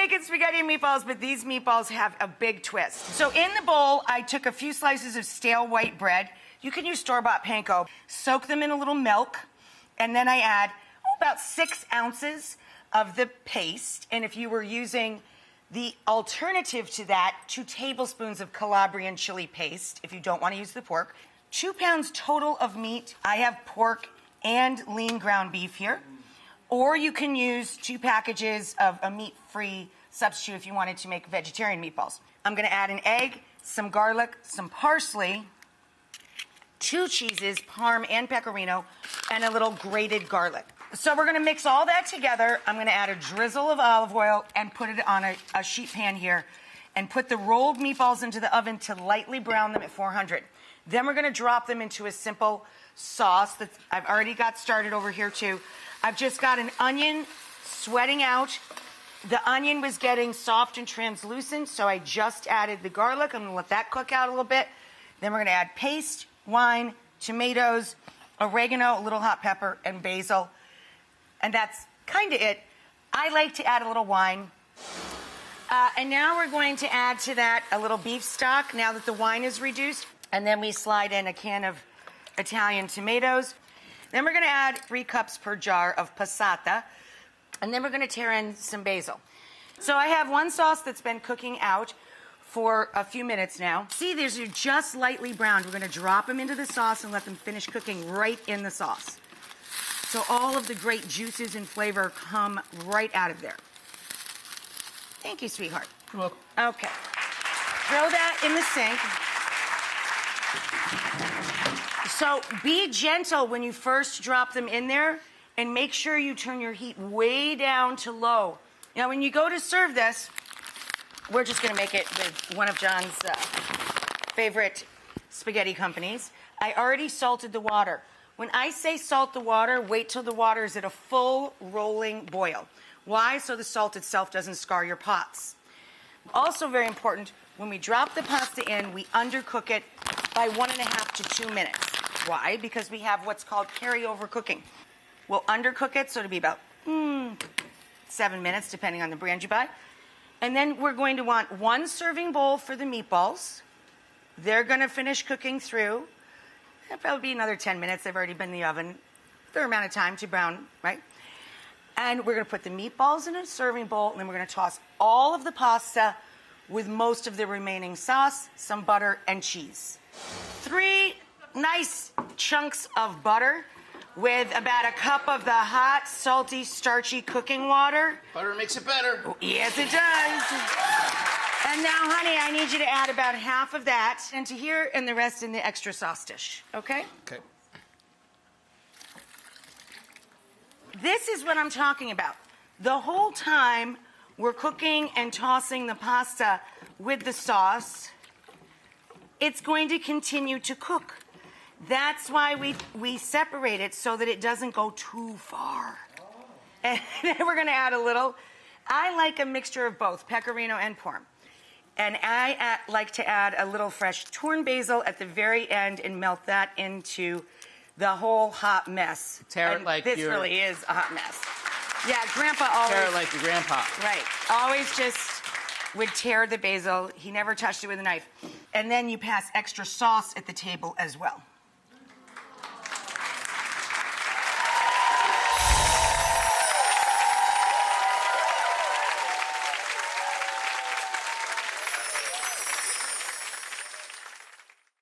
making spaghetti and meatballs, but these meatballs have a big twist. So in the bowl, I took a few slices of stale white bread. You can use store-bought panko. Soak them in a little milk, and then I add about 6 ounces of the paste. And if you were using the alternative to that, 2 tablespoons of Calabrian chili paste, if you don't want to use the pork. 2 pounds total of meat. I have pork and lean ground beef here. Or you can use 2 packages of a meat-free substitute if you wanted to make vegetarian meatballs. I'm going to add an egg, some garlic, some parsley, 2 cheeses, Parm and Pecorino, and a little grated garlic. So we're going to mix all that together. I'm going to add a drizzle of olive oil and put it on a sheet pan here and put the rolled meatballs into the oven to lightly brown them at 400. Then we're going to drop them into a simple sauce that I've already got started over here too. I've just got an onion sweating out. The onion was getting soft and translucent, so I just added the garlic. I'm going to let that cook out a little bit. Then we're going to add paste, wine, tomatoes, oregano, a little hot pepper, and basil. And that's kind of it. I like to add a little wine. And now we're going to add to that a little beef stock now that the wine is reduced. And then we slide in a can of Italian tomatoes. Then we're going to add 3 cups per jar of passata. And then we're going to tear in some basil. So I have one sauce that's been cooking out for a few minutes now. See, these are just lightly browned. We're going to drop them into the sauce and let them finish cooking right in the sauce. So all of the great juices and flavor come right out of there. Thank you, sweetheart. You're welcome. Okay. Throw that in the sink. So be gentle when you first drop them in there, and make sure you turn your heat way down to low. Now, when you go to serve this, we're just going to make it with one of John's favorite spaghetti companies. I already salted the water. When I say salt the water, wait till the water is at a full rolling boil. Why? So the salt itself doesn't scar your pots. Also very important, when we drop the pasta in, we undercook it by 1.5 to 2 minutes. Why? Because we have what's called carryover cooking. We'll undercook it, so it'll be about 7 minutes, depending on the brand you buy. And then we're going to want 1 serving bowl for the meatballs. They're going to finish cooking through. It'll probably be another 10 minutes. They've already been in the oven. Fair amount of time to brown, right? And we're going to put the meatballs in a serving bowl, and then we're going to toss all of the pasta with most of the remaining sauce, some butter, and cheese. 3 nice chunks of butter with about a cup of the hot, salty, starchy cooking water. Butter makes it better. Yes, it does. And now, honey, I need you to add about half of that into here and the rest in the extra sauce dish, okay? Okay. This is what I'm talking about. The whole time we're cooking and tossing the pasta with the sauce, it's going to continue to cook. That's why we separate it so that it doesn't go too far. And then we're going to add a little. I like a mixture of both, pecorino and parm. And I like to add a little fresh torn basil at the very end and melt that into the whole hot mess. Tear it and like this your... really is a hot mess. Yeah, Grandpa always... Tear it like your grandpa. Right. Always just would tear the basil. He never touched it with a knife. And then you pass extra sauce at the table as well.